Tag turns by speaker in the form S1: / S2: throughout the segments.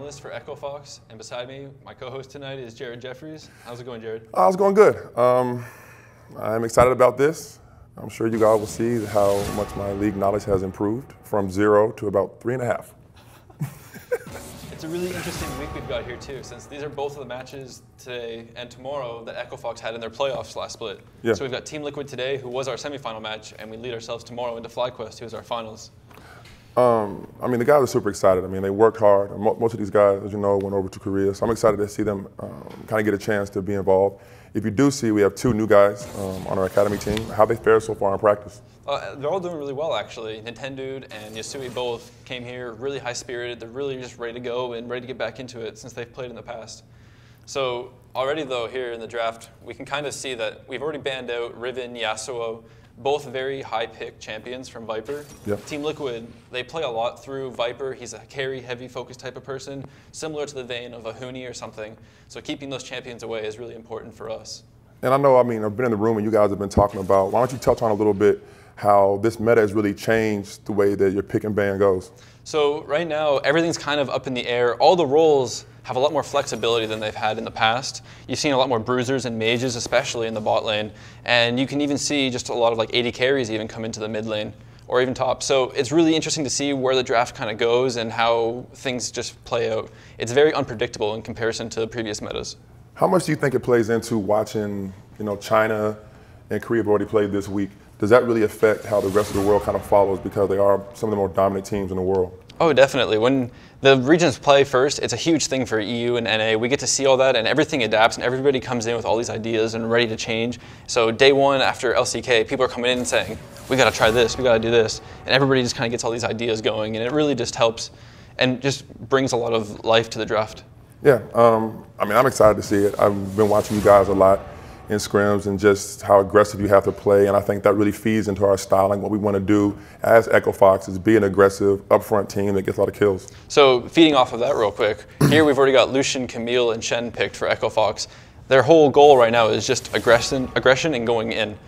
S1: finalist for Echo Fox, and beside me, my co-host tonight is Jared Jeffries. How's it going, Jared?
S2: It's going good. I'm excited about this. I'm sure you guys will see how much my league knowledge has improved from 0 to about 3.5.
S1: It's a really interesting week we've got here too, since these are both of the matches today and tomorrow that Echo Fox had in their playoffs last split.
S2: Yeah.
S1: So we've got Team Liquid today, who was our semifinal match, and we lead ourselves tomorrow into FlyQuest, who is our finals.
S2: I mean, the guys are super excited. I mean, they worked hard. Most of these guys, as you know, went over to Korea. So I'm excited to see them kind of get a chance to be involved. If you do see, we have 2 new guys on our academy team. How have they fared so far in practice?
S1: They're all doing really well, actually. Nintendude and Yasui both came here really high-spirited. They're really just ready to go and ready to get back into it since they've played in the past. So already, though, here in the draft, we can kind of see that we've already banned out Riven, Yasuo, both very high-pick champions from Viper.
S2: Yep.
S1: Team Liquid, they play a lot through Viper. He's a carry, heavy-focused type of person, similar to the vein of a Huni or something. So keeping those champions away is really important for us.
S2: And I know, I mean, I've been in the room and you guys have been talking about, why don't you touch on a little bit how this meta has really changed the way that your pick and ban goes?
S1: So right now, everything's kind of up in the air. All the roles have a lot more flexibility than they've had in the past. You've seen a lot more bruisers and mages, especially in the bot lane. And you can even see just a lot of like AD carries even come into the mid lane or even top. So it's really interesting to see where the draft kind of goes and how things just play out. It's very unpredictable in comparison to previous metas.
S2: How much do you think it plays into watching, China and Korea have already played this week? Does that really affect how the rest of the world kind of follows because they are some of the more dominant teams in the world?
S1: Oh, definitely. When the regions play first, it's a huge thing for EU and NA. We get to see all that, and everything adapts, and everybody comes in with all these ideas and ready to change. So day one after LCK, people are coming in and saying, we got to try this, we got to do this. And everybody just kind of gets all these ideas going, and it really just helps and just brings a lot of life to the draft.
S2: Yeah, I mean, I'm excited to see it. I've been watching you guys a lot in scrims and just how aggressive you have to play, and I think that really feeds into our styling. What we want to do as Echo Fox is be an aggressive, upfront team that gets a lot of kills.
S1: So feeding off of that real quick, here we've already got Lucian, Camille, and Shen picked for Echo Fox. Their whole goal right now is just aggression and going in.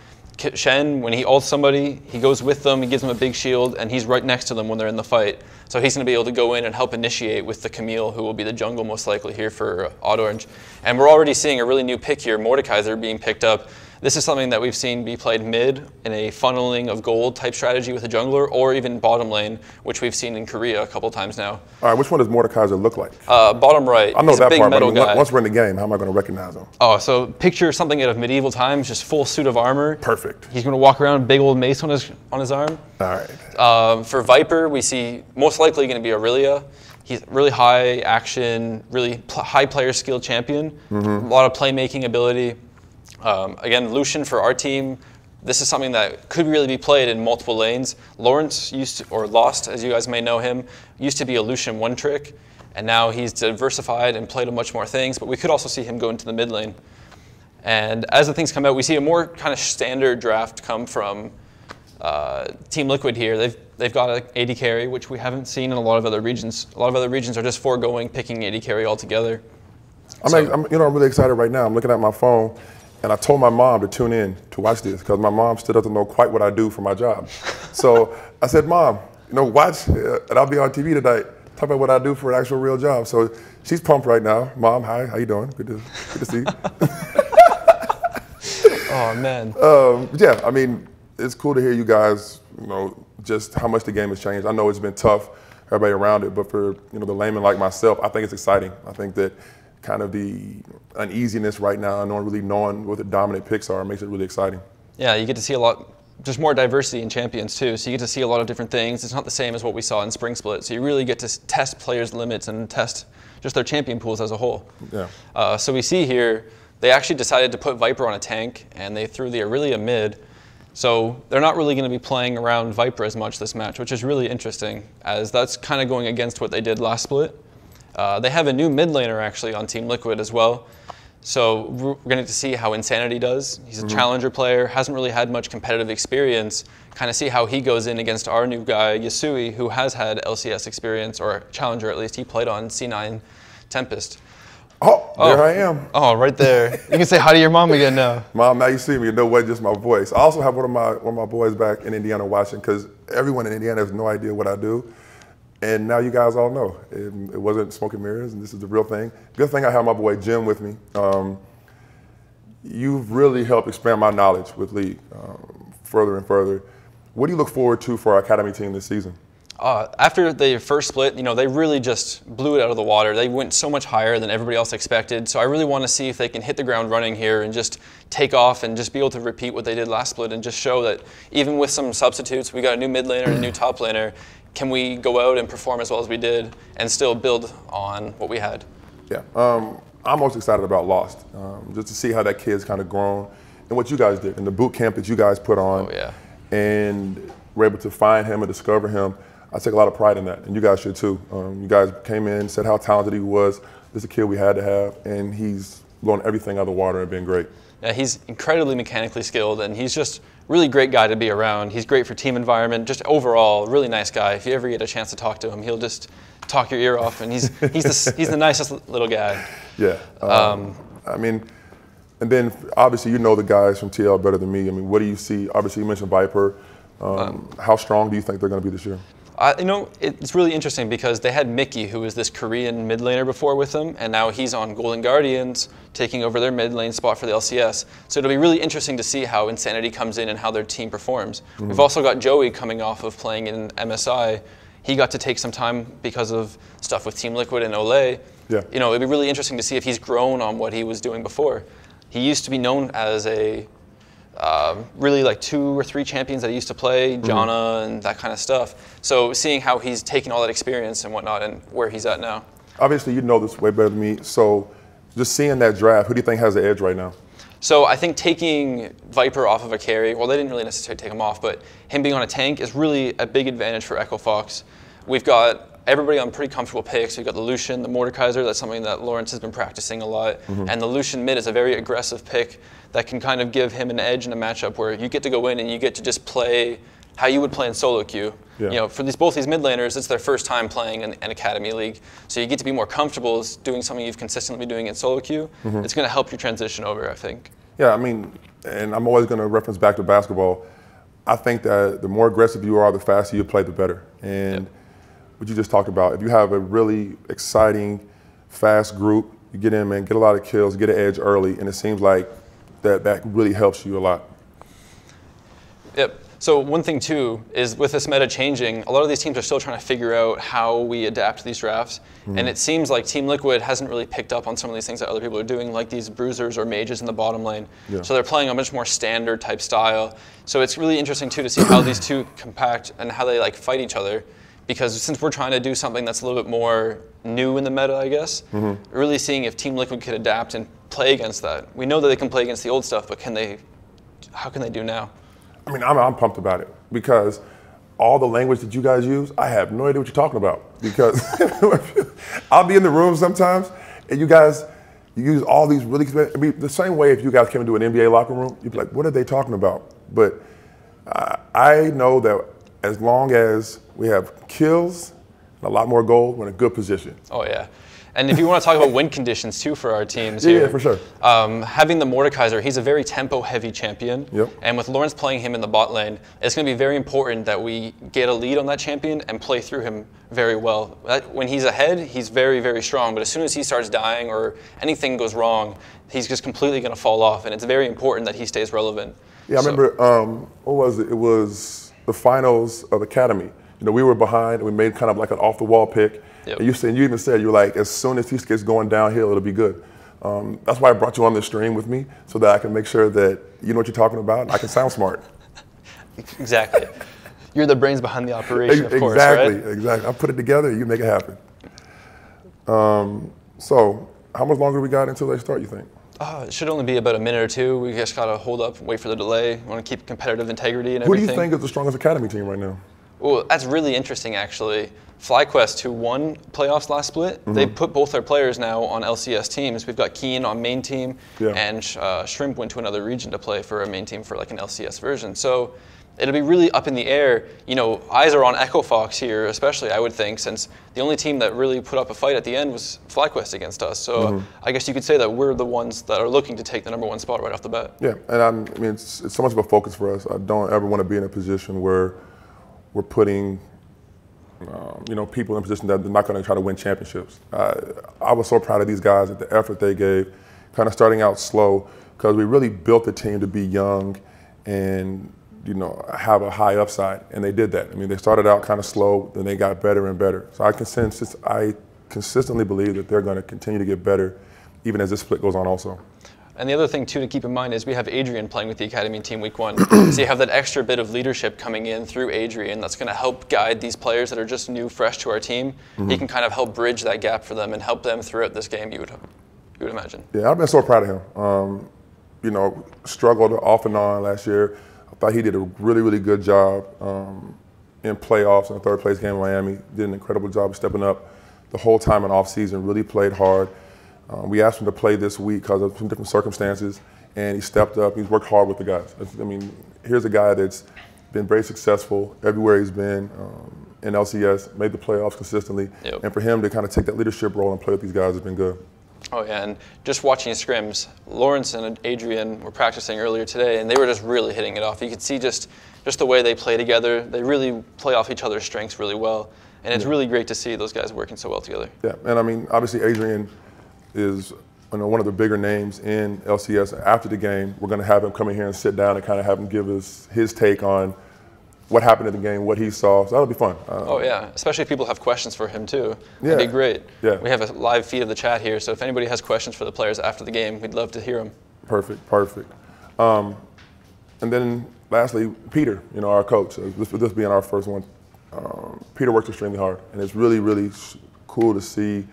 S1: Shen, when he ults somebody, he goes with them, he gives them a big shield, and he's right next to them when they're in the fight. So he's going to be able to go in and help initiate with the Camille, who will be the jungle most likely here for Orange. And we're already seeing a really new pick here, Mordekaiser, being picked up. This is something that we've seen be played mid in a funneling of gold type strategy with a jungler, or even bottom lane, which we've seen in Korea a couple times now.
S2: All right, which one does Mordekaiser look like?
S1: Bottom right.
S2: I know
S1: He's
S2: that
S1: a big
S2: part,
S1: metal
S2: but
S1: guy.
S2: once we're in the game, how am I going to recognize him?
S1: Oh, so picture something out of medieval times, just full suit of armor.
S2: Perfect.
S1: He's going to walk around, big old mace on his arm.
S2: All right.
S1: For Viper, we see most likely going to be Aurelia. He's really high action, really high player skill champion. A lot of playmaking ability. Again, Lucian for our team, this is something that could really be played in multiple lanes. Lawrence Lost, as you guys may know him, used to be a Lucian one trick, and now he's diversified and played a much more things, but we could also see him go into the mid lane. And as the things come out, we see a more kind of standard draft come from Team Liquid here. They've got an AD carry, which we haven't seen in a lot of other regions. A lot of other regions are just foregoing picking AD carry altogether.
S2: I'm really excited right now. I'm looking at my phone. And I told my mom to tune in to watch this because my mom still doesn't know quite what I do for my job. So I said, Mom, watch, and I'll be on TV tonight, talk about what I do for an actual real job. So she's pumped right now. Mom, hi, how you doing? Good to see you.
S1: Oh, man.
S2: Yeah, I mean, it's cool to hear you guys, just how much the game has changed. I know it's been tough, everybody around it, but for, the layman like myself, I think it's exciting. I think that kind of the uneasiness right now, no one really knowing what the dominant picks are, makes it really exciting.
S1: Yeah, you get to see a lot, just more diversity in champions too. So you get to see a lot of different things. It's not the same as what we saw in Spring Split. So you really get to test players' limits and test just their champion pools as a whole.
S2: Yeah.
S1: So we see here, they actually decided to put Viper on a tank, and they threw the Aurelia mid. So they're not really going to be playing around Viper as much this match, which is really interesting, as that's kind of going against what they did last split. They have a new mid laner actually on Team Liquid as well. So we're going to see how Insanity does. He's a challenger player, hasn't really had much competitive experience. Kind of see how he goes in against our new guy, Yasui, who has had LCS experience, or challenger at least. He played on C9 Tempest.
S2: Oh, there I am.
S1: Oh, right there. You can say hi to your mom again now.
S2: Mom, now you see me, you know what, just my voice. I also have one of my boys back in Indiana watching, because everyone in Indiana has no idea what I do. And now you guys all know it wasn't smoke and mirrors, and this is the real thing. Good thing I have my boy Jim with me. You've really helped expand my knowledge with League further and further. What do you look forward to for our academy team this season?
S1: After the first split, they really just blew it out of the water. They went so much higher than everybody else expected. So I really want to see if they can hit the ground running here and just take off and just be able to repeat what they did last split and just show that even with some substitutes, we got a new mid laner and a new top laner. Can we go out and perform as well as we did and still build on what we had?
S2: Yeah, I'm most excited about Lost, just to see how that kid's kind of grown and what you guys did and the boot camp that you guys put on.
S1: Oh, yeah.
S2: And we're able to find him and discover him. I take a lot of pride in that, and you guys should too. You guys came in, said how talented he was. This is a kid we had to have, and he's blown everything out of the water and been great.
S1: Yeah, he's incredibly mechanically skilled, and he's just really great guy to be around. He's great for team environment, just overall, really nice guy. If you ever get a chance to talk to him, he'll just talk your ear off, and he's the nicest little guy.
S2: Yeah, I mean, and then obviously you know the guys from TL better than me. I mean, what do you see? Obviously you mentioned Viper. How strong do you think they're going to be this year?
S1: It's really interesting because they had Mickey, who was this Korean mid laner before with them, and now he's on Golden Guardians, taking over their mid lane spot for the LCS. So it'll be really interesting to see how Insanity comes in and how their team performs. Mm-hmm. We've also got Joey coming off of playing in MSI. He got to take some time because of stuff with Team Liquid and Olay.
S2: Yeah.
S1: It'd be really interesting to see if he's grown on what he was doing before. He used to be known as a really like 2 or 3 champions that he used to play, Janna and that kind of stuff. So seeing how he's taken all that experience and whatnot and where he's at now.
S2: Obviously you know this way better than me, so just seeing that draft, who do you think has the edge right now?
S1: So I think taking Viper off of a carry, well they didn't really necessarily take him off, but him being on a tank is really a big advantage for Echo Fox. We've got everybody on pretty comfortable picks. We've got the Lucian, the Mordekaiser, that's something that Lawrence has been practicing a lot. And the Lucian mid is a very aggressive pick that can kind of give him an edge in a matchup where you get to go in and you get to just play how you would play in solo queue.
S2: Yeah.
S1: For both these mid laners, it's their first time playing an Academy League. So you get to be more comfortable doing something you've consistently been doing in solo queue. It's going to help your transition over, I think.
S2: Yeah, I mean, and I'm always going to reference back to basketball. I think that the more aggressive you are, the faster you play, the better. And what you just talked about, if you have a really exciting, fast group, you get in, man, get a lot of kills, get an edge early, and it seems like that really helps you a lot.
S1: Yep. So one thing too is with this meta changing, a lot of these teams are still trying to figure out how we adapt to these drafts. And it seems like Team Liquid hasn't really picked up on some of these things that other people are doing, like these bruisers or mages in the bottom lane.
S2: Yeah.
S1: So they're playing a much more standard type style. So it's really interesting too to see how these two compact and how they like fight each other. Because since we're trying to do something that's a little bit more new in the meta, I guess, really seeing if Team Liquid could adapt and play against that. We know that they can play against the old stuff, but how can they do now?
S2: I mean, I'm pumped about it because all the language that you guys use, I have no idea what you're talking about. Because I'll be in the room sometimes, and you use all these really, I mean, the same way if you guys came into an NBA locker room, you'd be like, what are they talking about? But I know that as long as we have kills and a lot more gold, we're in a good position.
S1: Oh, yeah. And if you want to talk about win conditions, too, for our teams here.
S2: Yeah, for sure.
S1: Having the Mordekaiser, he's a very tempo-heavy champion.
S2: Yep.
S1: And with Lawrence playing him in the bot lane, it's going to be very important that we get a lead on that champion and play through him very well. When he's ahead, he's very, very strong. But as soon as he starts dying or anything goes wrong, he's just completely going to fall off. And it's very important that he stays relevant.
S2: Yeah, I remember, what was it? It was the finals of Academy. We were behind, and we made kind of like an off-the-wall pick.
S1: Yep.
S2: And you even said, you were like, as soon as he gets going downhill, it'll be good. That's why I brought you on this stream with me, so that I can make sure that you know what you're talking about, and I can sound smart.
S1: Exactly. You're the brains behind the operation, of course, right?
S2: Exactly. I put it together, you make it happen. So, how much longer we got until they start, you think?
S1: It should only be about a minute or two. We just got to hold up and wait for the delay. We want to keep competitive integrity and everything.
S2: Who do you think is the strongest Academy team right now?
S1: Well, that's really interesting, actually. FlyQuest, who won playoffs last split, they put both their players now on LCS teams. We've got Keen on main team, and Shrimp went to another region to play for a main team for like an LCS version. So it'll be really up in the air. Eyes are on Echo Fox here, especially, I would think, since the only team that really put up a fight at the end was FlyQuest against us. So I guess you could say that we're the ones that are looking to take the #1 spot right off the bat.
S2: Yeah, and I mean, it's so much of a focus for us. I don't ever want to be in a position where we're putting you know, people in a position that they're not going to try to win championships. I was so proud of these guys at the effort they gave, kind of starting out slow, because we really built the team to be young and, you know, have a high upside, and they did that. I mean, they started out kind of slow, then they got better and better. So I consistently believe that they're going to continue to get better, even as this split goes on also.
S1: And the other thing, too, to keep in mind is we have Adrian playing with the Academy team week 1. So you have that extra bit of leadership coming in through Adrian that's going to help guide these players that are just new, fresh to our team. He can kind of help bridge that gap for them and help them throughout this game, you would imagine. Yeah,
S2: I've been so proud of him. You know, struggled off and on last year. I thought he did a really, really good job in playoffs in the third place game in Miami. Did an incredible job of stepping up the whole time in off season, really played hard. We asked him to play this week because of some different circumstances, and he stepped up. He's worked hard with the guys. I mean, here's a guy that's been very successful everywhere he's been in LCS, made the playoffs consistently, and for him to kind of take that leadership role and play with these guys has been good.
S1: Oh yeah, and just watching his scrims, Lawrence and Adrian were practicing earlier today, and they were just really hitting it off. You could see just the way they play together. They really play off each other's strengths really well, and it's really great to see those guys working so well together. Yeah,
S2: and I mean, obviously Adrian is, you know, one of the bigger names in LCS. After the game, we're going to have him come in here and sit down and kind of have him give us his take on what happened in the game, what he saw. So that'll be fun.
S1: Oh yeah, especially if people have questions for him too. That'd be great.
S2: Yeah.
S1: We have a live feed of the chat here, so if anybody has questions for the players after the game, we'd love to hear them.
S2: Perfect. And then lastly, Peter, you know, our coach. This being our first one, Peter works extremely hard, and it's really, really cool to see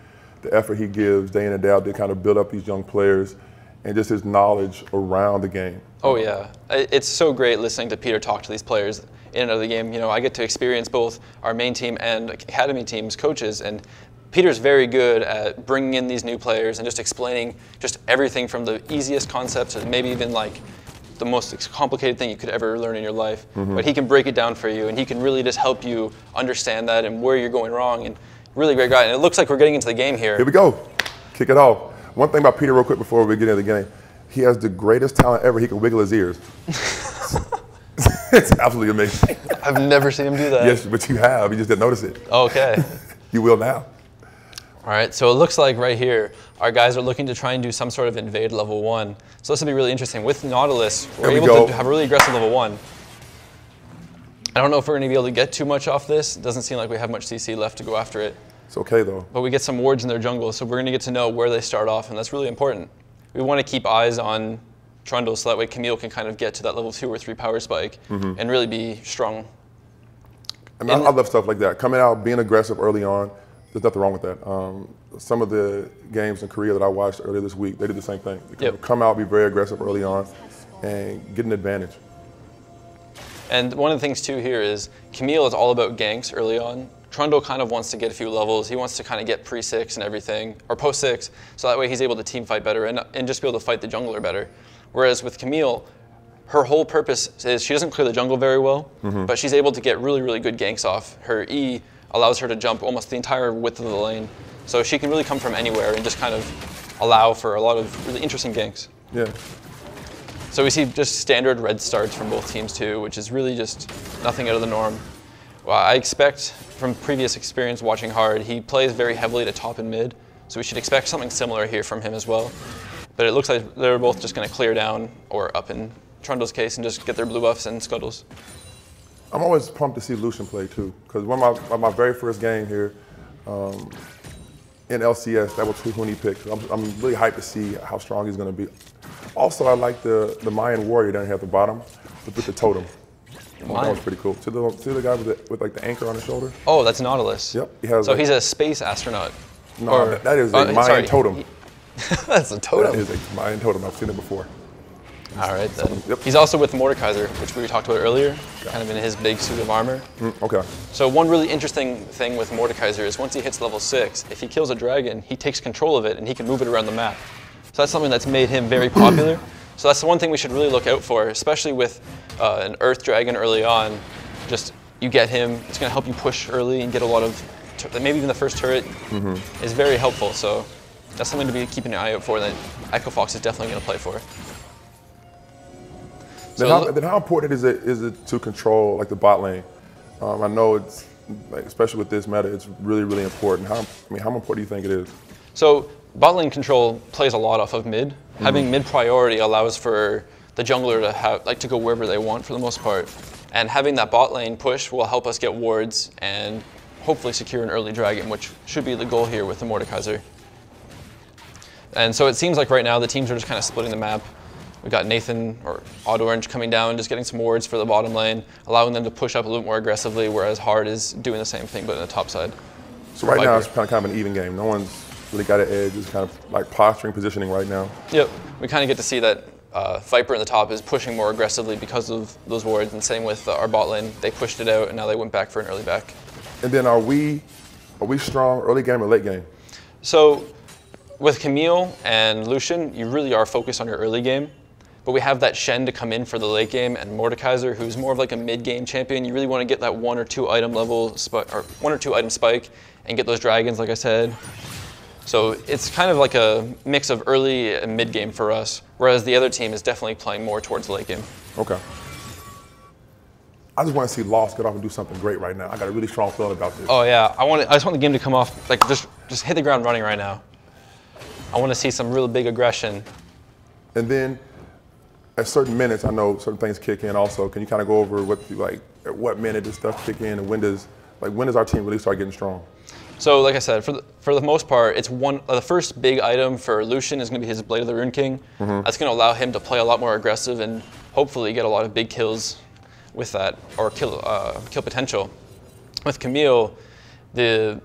S2: the effort he gives day in and day out to kind of build up these young players and just his knowledge around the game.
S1: Oh yeah, it's so great listening to Peter talk to these players in and out of the game. You know, I get to experience both our main team and academy team's coaches, and Peter's very good at bringing in these new players and just explaining just everything from the easiest concepts to maybe even like the most complicated thing you could ever learn in your life. But he can break it down for you, and he can really just help you understand that and where you're going wrong. And really great guy, and it looks like we're getting into the game here.
S2: Here we go. Kick it off. One thing about Peter real quick before we get into the game, he has the greatest talent ever. He can wiggle his ears. It's absolutely amazing.
S1: I've never seen him do that.
S2: Yes, but you have. You just didn't notice it.
S1: Okay.
S2: You will now.
S1: All right, so it looks like right here, our guys are looking to try and do some sort of invade level 1. So this will be really interesting. With Nautilus, we're able to have a really aggressive level 1. I don't know if we're going to be able to get too much off this. It doesn't seem like we have much CC left to go after it.
S2: It's okay, though.
S1: But we get some wards in their jungle, so we're going to get to know where they start off, and that's really important. We want to keep eyes on Trundle so that way Camille can kind of get to that level 2 or 3 power spike and really be strong.
S2: I mean, I love stuff like that. Coming out, being aggressive early on, there's nothing wrong with that. Some of the games in Korea that I watched earlier this week, they did the same thing. They come out, be very aggressive early on, and get an advantage.
S1: And one of the things too here is Camille is all about ganks early on. Trundle kind of wants to get a few levels. He wants to kind of get pre-6 and everything, or post-6, so that way he's able to team fight better and just be able to fight the jungler better. Whereas with Camille, her whole purpose is she doesn't clear the jungle very well, but she's able to get really, really good ganks off. Her E allows her to jump almost the entire width of the lane. So she can really come from anywhere and just kind of allow for a lot of really interesting ganks.
S2: Yeah.
S1: So we see just standard red starts from both teams too, which is really just nothing out of the norm. Well, I expect from previous experience watching Hard, he plays very heavily to top and mid, so we should expect something similar here from him as well. But it looks like they're both just going to clear down, or up in Trundle's case, and just get their blue buffs and scuttles.
S2: I'm always pumped to see Lucian play too, because one of my very first game here in LCS, that was who he picked. I'm really hyped to see how strong he's going to be. Also, I like the Mayan warrior down here at the bottom with the totem. That was pretty cool. See the guy with like the anchor on his shoulder?
S1: Oh, that's Nautilus.
S2: Yep. He has
S1: he's a space astronaut.
S2: No, that is a Mayan totem.
S1: That's a totem.
S2: That is a Mayan totem. I've seen it before.
S1: All right, then. Yep. He's also with Mordekaiser, which we talked about earlier, kind of in his big suit of armor.
S2: Okay.
S1: So one really interesting thing with Mordekaiser is once he hits level 6, if he kills a dragon, he takes control of it and he can move it around the map. So that's something that's made him very popular. So that's the one thing we should really look out for, especially with an Earth Dragon early on. Just, you get him, it's going to help you push early and get a lot of, maybe even the first turret is very helpful. So that's something to be keeping an eye out for that Echo Fox is definitely going to play for.
S2: Then how important is it to control like the bot lane? I know like, especially with this meta, it's really, really important. How important do you think it is?
S1: So bot lane control plays a lot off of mid. Having mid priority allows for the jungler to have to go wherever they want for the most part. And having that bot lane push will help us get wards and hopefully secure an early dragon, which should be the goal here with the Mordekaiser. And so it seems like right now the teams are just kind of splitting the map. We've got Nathan or Odd Orange coming down, just getting some wards for the bottom lane, allowing them to push up a little more aggressively, whereas Hard is doing the same thing but in the top side.
S2: So right now it's kind of an even game. No one's really got an edge. It's kind of like posturing, positioning right now.
S1: Yep, we kind of get to see that Viper in the top is pushing more aggressively because of those wards, and same with our bot lane. They pushed it out and now they went back for an early back.
S2: And then are we strong early game or late game?
S1: So with Camille and Lucian, you really are focused on your early game. But we have that Shen to come in for the late game, and Mordekaiser, who's more of like a mid-game champion. You really want to get that 1 or 2 item level or 1 or 2 item spike and get those dragons, like I said. So it's kind of like a mix of early and mid-game for us, whereas the other team is definitely playing more towards the late game.
S2: Okay. I just want to see Lost get off and do something great right now. I got a really strong feeling about this.
S1: Oh yeah, I just want the game to come off, like just hit the ground running right now. I want to see some real big aggression.
S2: And then at certain minutes, I know certain things kick in also. Can you kind of go over at what minute does stuff kick in, and when does our team really start getting strong?
S1: So like I said, for the most part, it's the first big item for Lucian is going to be his Blade of the Rune King. That's going to allow him to play a lot more aggressive and hopefully get a lot of big kills with that, or kill potential. With Camille, the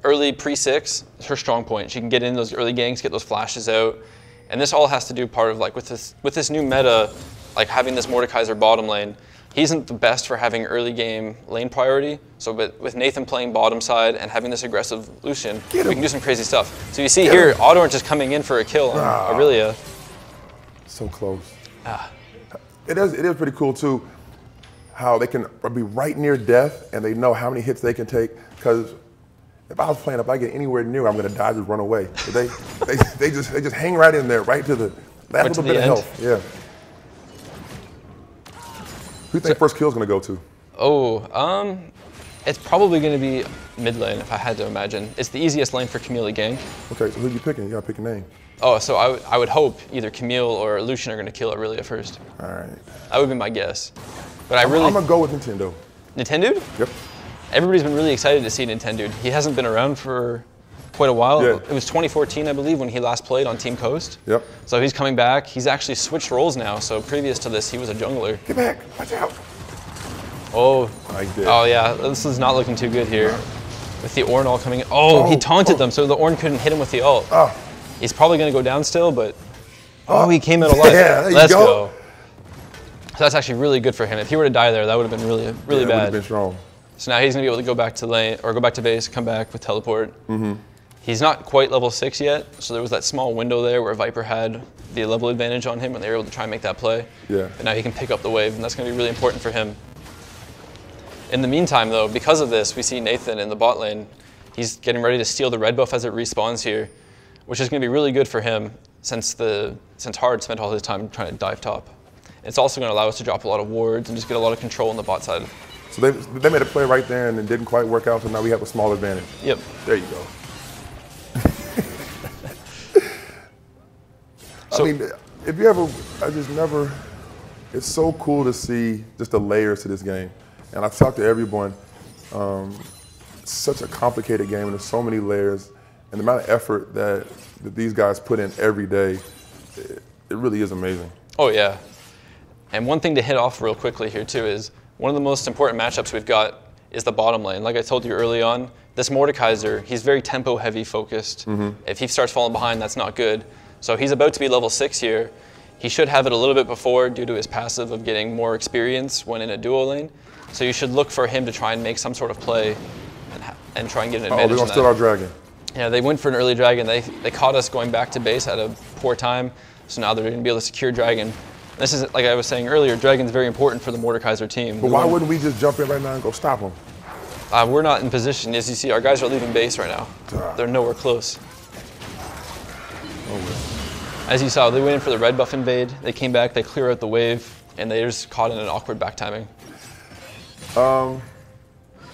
S1: early pre-6 is her strong point. She can get in those early ganks, get those flashes out. And this all has to do part of with this new meta, like having this Mordekaiser bottom lane. He isn't the best for having early game lane priority. So but with Nathan playing bottom side and having this aggressive Lucian, we can do some crazy stuff. So you see here, Odd Orange is coming in for a kill on Aurelia.
S2: So close. It is pretty cool too, how they can be right near death and they know how many hits they can take. Because if I was playing, if I get anywhere near, I'm going to die, just run away. But they just hang right in there, right to the last little bit of health. Yeah. Who do you think first kill is going to go to?
S1: Oh, it's probably going to be mid lane, if I had to imagine. It's the easiest lane for Camille to gank.
S2: Okay, so who are you picking? You got to pick a name.
S1: Oh, so I would hope either Camille or Lucian are going to kill Aurelia first.
S2: All right.
S1: That would be my guess. But
S2: I'm going to go with Nintendo.
S1: Nintendo?
S2: Yep.
S1: Everybody's been really excited to see Nintendo. He hasn't been around for quite a while.
S2: Yeah.
S1: It was 2014, I believe, when he last played on Team Coast.
S2: Yep.
S1: So he's coming back. He's actually switched roles now. So previous to this, he was a jungler.
S2: Get back. Watch out.
S1: Oh.
S2: I did.
S1: Oh, yeah. This is not looking too good here. With the Ornn all coming in. Oh, he taunted them, so the Ornn couldn't hit him with the ult.
S2: Oh.
S1: He's probably going to go down still, but... Oh, he came out alive.
S2: Yeah, there
S1: Let's
S2: you go.
S1: So that's actually really good for him. If he were to die there, that would have been really, really bad.
S2: Would have been strong.
S1: So now he's going to be able to go back to lane, or go back to base, come back with teleport. He's not quite level 6 yet, so there was that small window there where Viper had the level advantage on him, and they were able to try and make that play.
S2: Yeah.
S1: But now he can pick up the wave, and that's going to be really important for him. In the meantime, though, because of this, we see Nathan in the bot lane. He's getting ready to steal the red buff as it respawns here, which is going to be really good for him since Hard spent all his time trying to dive top. It's also going to allow us to drop a lot of wards and just get a lot of control on the bot side.
S2: So they made a play right there and it didn't quite work out, so now we have a small advantage.
S1: Yep.
S2: There you go. I mean, if you ever, it's so cool to see just the layers to this game. And I've talked to everyone, it's such a complicated game and there's so many layers. And the amount of effort that these guys put in every day, it really is amazing.
S1: Oh, yeah. And one thing to hit off real quickly here, too, is one of the most important matchups we've got is the bottom lane. Like I told you early on, this Mordekaiser, he's very tempo-heavy focused. If he starts falling behind, that's not good. So he's about to be level 6 here. He should have it a little bit before due to his passive of getting more experience when in a duo lane. So you should look for him to try and make some sort of play and try and get an advantage.
S2: Oh, they're going to steal our dragon.
S1: Yeah, they went for an early dragon. They caught us going back to base at a poor time. So now they're going to be able to secure dragon. This is, like I was saying earlier, dragon's very important for the Mordekaiser team.
S2: But why wouldn't we just jump in right now and go stop them?
S1: We're not in position. As you see, our guys are leaving base right now. They're nowhere close.
S2: Oh, well.
S1: As you saw, they went in for the red buff invade. They came back, they clear out the wave, and they just caught in an awkward back timing.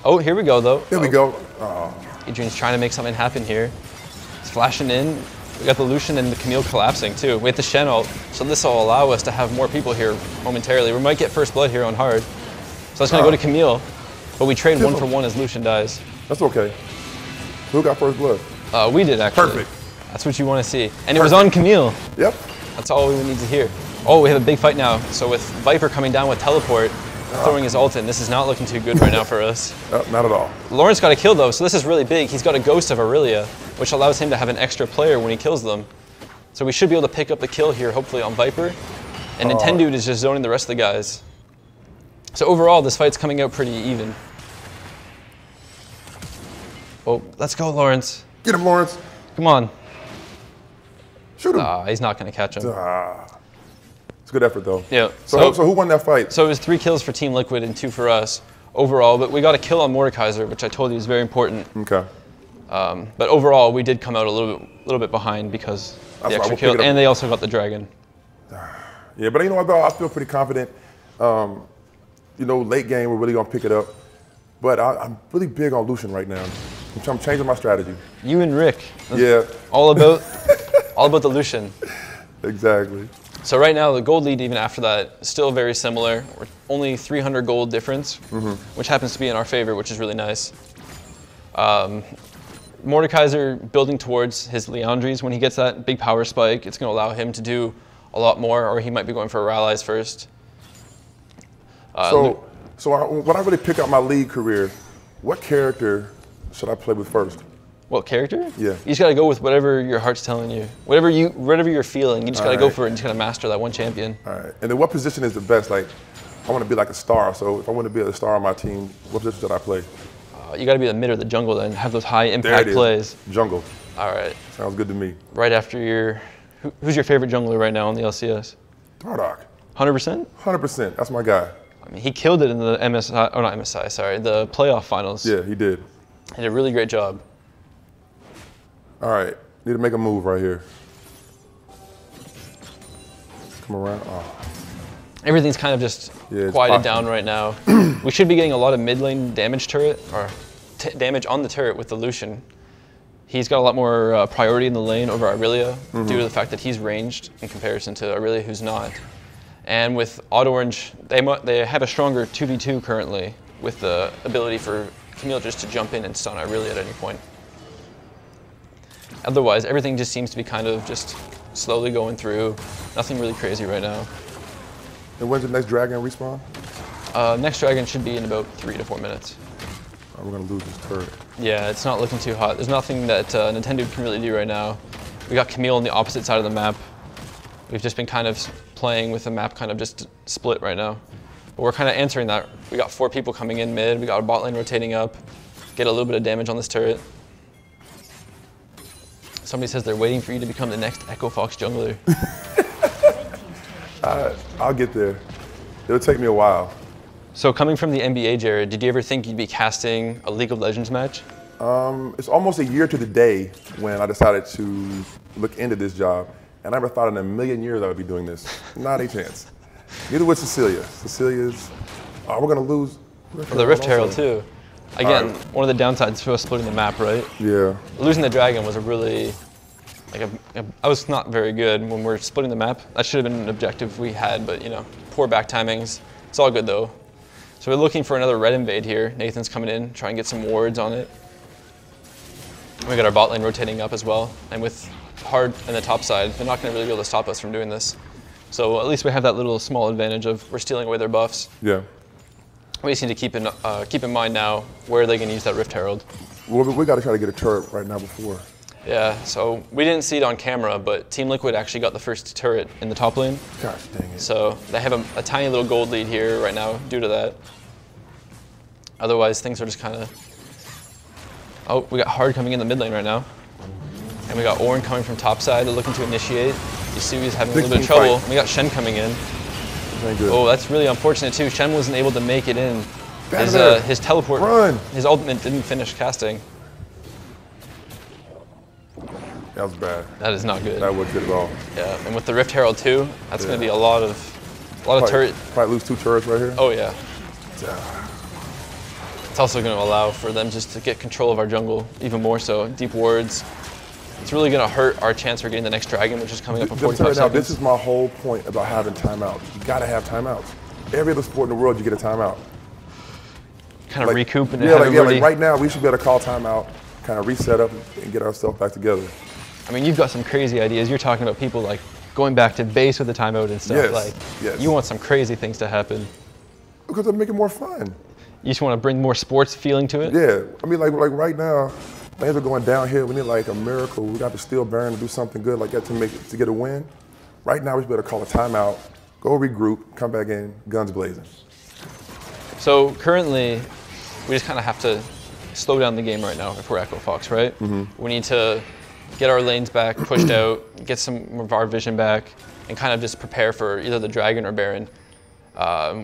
S1: Oh, here we go, though.
S2: Here we go. Oh.
S1: Adrian's trying to make something happen here. He's flashing in. We got the Lucian and the Camille collapsing, too. We have the Shen ult, so this will allow us to have more people here momentarily. We might get first blood here on hard. So that's going to go to Camille, but we trade 1 for 1 as Lucian dies.
S2: That's okay. Who got first blood?
S1: We did, actually.
S2: Perfect.
S1: That's what you want to see. And it was on Camille.
S2: Yep.
S1: That's all we would need to hear. Oh, we have a big fight now. So with Viper coming down with teleport, throwing his ult in, this is not looking too good right now for us.
S2: Not at all.
S1: Lawrence got a kill though, so this is really big. He's got a ghost of Aurelia, which allows him to have an extra player when he kills them. So we should be able to pick up the kill here, hopefully on Viper. And Nintendo is just zoning the rest of the guys. So overall, this fight's coming out pretty even. Oh, let's go, Lawrence.
S2: Get him, Lawrence.
S1: Come on.
S2: Shoot him.
S1: He's not going to catch him.
S2: It's a good effort, though.
S1: Yeah.
S2: So who won that fight?
S1: So it was 3 kills for Team Liquid and 2 for us overall, but we got a kill on Mordekaiser, which I told you is very important.
S2: Okay.
S1: But overall, we did come out a little bit behind because the extra kill, and they also got the dragon.
S2: Yeah, but you know what, though? I feel pretty confident. You know, late game, we're really going to pick it up. But I'm really big on Lucian right now. I'm changing my strategy.
S1: You and Rick.
S2: Yeah.
S1: All about the Lucian.
S2: Exactly.
S1: So right now, the gold lead, even after that, is still very similar. We're only 300 gold difference, which happens to be in our favor, which is really nice. Mordekaiser building towards his Leandries. When he gets that big power spike, it's going to allow him to do a lot more, or he might be going for Rallies first.
S2: So when I really pick out my league career, what character should I play with first?
S1: What character?
S2: Yeah.
S1: You just got to go with whatever your heart's telling you. Whatever you're feeling, you just got to go for it and just got to master that one champion.
S2: All right. And then what position is the best? Like, I want to be like a star. So if I want to be a star on my team, what position should I play?
S1: You got to be the mid or the jungle then. Have those high impact plays.
S2: Jungle.
S1: All right.
S2: Sounds good to me.
S1: Right after your, who's your favorite jungler right now on the LCS?
S2: Dardoch.
S1: 100%?
S2: 100%. That's my guy.
S1: I mean, he killed it in the MSI, oh not MSI, sorry, the playoff finals.
S2: Yeah, he did.
S1: He did a really great job.
S2: All right, need to make a move right here. Come around. Oh.
S1: Everything's kind of just quieted down right now. We should be getting a lot of mid lane damage turret, or damage on the turret with the Lucian. He's got a lot more priority in the lane over Aurelia due to the fact that he's ranged in comparison to Aurelia, who's not. And with Auto Orange, they have a stronger 2v2 currently with the ability for Camille just to jump in and stun Aurelia at any point. Otherwise, everything just seems to be kind of just slowly going through. Nothing really crazy right now.
S2: And when's the next dragon respawn?
S1: Next dragon should be in about 3 to 4 minutes.
S2: Oh, we're gonna lose this turret.
S1: Yeah, it's not looking too hot. There's nothing that Nintendo can really do right now. We got Camille on the opposite side of the map. We've just been kind of playing with the map kind of just split right now. But we're kind of answering that. We got 4 people coming in mid. We got a bot lane rotating up. Get a little bit of damage on this turret. Somebody says they're waiting for you to become the next Echo Fox jungler.
S2: I'll get there. It'll take me a while.
S1: So coming from the NBA, Jared, did you ever think you'd be casting a League of Legends match?
S2: It's almost a year to the day when I decided to look into this job. And I never thought in a million years I would be doing this. Not a chance. Neither would Cecilia. Cecilia's, we're gonna lose.
S1: The Rift Herald too. Again, one of the downsides for us splitting the map, right?
S2: Yeah.
S1: Losing the dragon was a really, I was not very good when we're splitting the map. That should have been an objective we had, but you know, poor back timings. It's all good though. So we're looking for another red invade here. Nathan's coming in, trying to get some wards on it. We got our bot lane rotating up as well. And with hard in the top side, they're not going to really be able to stop us from doing this. So at least we have that little small advantage of we're stealing away their buffs.
S2: Yeah.
S1: We just need to keep in mind now where they can use that Rift Herald.
S2: Well, we got to try to get a turret right now before.
S1: Yeah, so we didn't see it on camera, but Team Liquid actually got the first turret in the top lane.
S2: Gosh dang it.
S1: So they have a tiny little gold lead here right now due to that. Otherwise, things are just kind of... Oh, we got Hard coming in the mid lane right now. And we got Ornn coming from top side looking to initiate. Yasui's having a little bit of trouble. We got Shen coming in. Oh, that's really unfortunate too. Shen wasn't able to make it in. His teleport, his ultimate didn't finish casting.
S2: That was bad.
S1: That is not good.
S2: That wasn't good at all.
S1: Yeah, and with the Rift Herald too, that's going to be a lot of turret.
S2: Probably lose 2 turrets right here.
S1: Oh yeah. It's also going to allow for them just to get control of our jungle even more so. Deep wards. It's really going to hurt our chance for getting the next dragon, which is coming up in 45 seconds.
S2: This is my whole point about having timeouts. You got to have timeouts. Every other sport in the world, you get a timeout.
S1: Kind of recoup and
S2: like right now, we should be able to call timeout, kind of reset up and get ourselves back together.
S1: I mean, you've got some crazy ideas. You're talking about people like going back to base with the timeout and stuff.
S2: Yes.
S1: You want some crazy things to happen.
S2: Because it'll make it more fun.
S1: You just want to bring more sports feeling to it?
S2: Yeah. I mean, like right now, things are going downhill. We need like a miracle. We got to steal Baron to do something good like that to get a win. Right now, we should better call a timeout, go regroup, come back in, guns blazing.
S1: So currently, we just kind of have to slow down the game right now if we're Echo Fox, right? We need to get our lanes back, pushed out, get some of our vision back, and kind of just prepare for either the Dragon or Baron.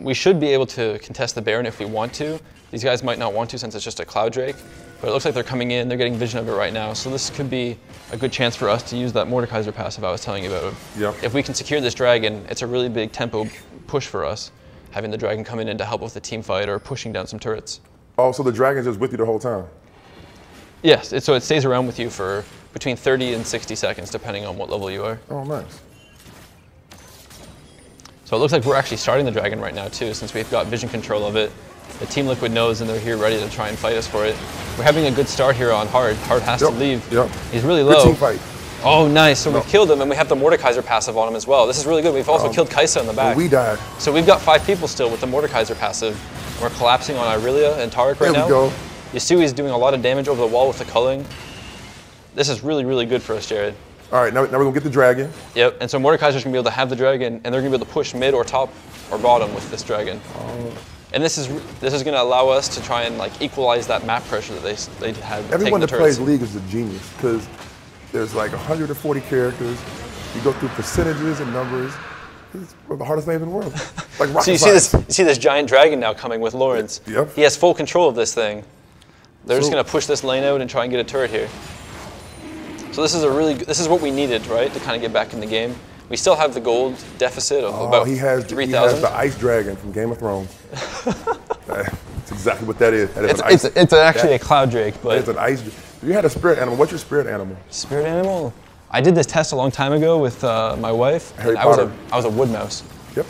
S1: We should be able to contest the Baron if we want to. These guys might not want to since it's just a Cloud Drake, but it looks like they're coming in, they're getting vision of it right now. So this could be a good chance for us to use that Mordekaiser passive I was telling you about.
S2: Yep.
S1: If we can secure this Dragon, it's a really big tempo push for us, having the Dragon come in to help with the team fight or pushing down some turrets.
S2: Oh, so the Dragon's just with you the whole time?
S1: Yes, so it stays around with you for between 30 and 60 seconds, depending on what level you are.
S2: Oh, nice.
S1: So it looks like we're actually starting the Dragon right now too, since we've got vision control of it. The Team Liquid knows and they're here ready to try and fight us for it. We're having a good start here on Hard. Hard has to leave.
S2: Yep.
S1: He's really low.
S2: Good team fight.
S1: Oh, nice. So we've killed him and we have the Mordekaiser passive on him as well. This is really good. We've also killed Kaisa in the back.
S2: We died.
S1: So we've got 5 people still with the Mordekaiser passive. We're collapsing on Irelia and Taric right now.
S2: There we go.
S1: Yasui is doing a lot of damage over the wall with the culling. This is really, really good for us, Jared.
S2: All right, now we're going to get the Dragon.
S1: Yep, and so Mordekaiser's going to be able to have the Dragon, and they're going to be able to push mid or top or bottom with this Dragon. And this is going to allow us to try and like equalize that map pressure that they had.
S2: Everyone that plays League is a genius because there's like 140 characters. You go through percentages and numbers. It's one of the hardest things in the world. Like rocket
S1: So you see this giant Dragon now coming with Lawrence.
S2: Yep.
S1: He has full control of this thing. They're just going to push this lane out and try and get a turret here. So this is what we needed, right, to kind of get back in the game. We still have the gold deficit of about 3,000.
S2: He has the Ice Dragon from Game of Thrones. That's exactly what that is.
S1: It's actually a Cloud Drake, but
S2: it's an ice. You had a spirit animal. What's your spirit animal?
S1: Spirit animal? I did this test a long time ago with my wife.
S2: Harry Potter.
S1: I was a wood mouse.
S2: Yep.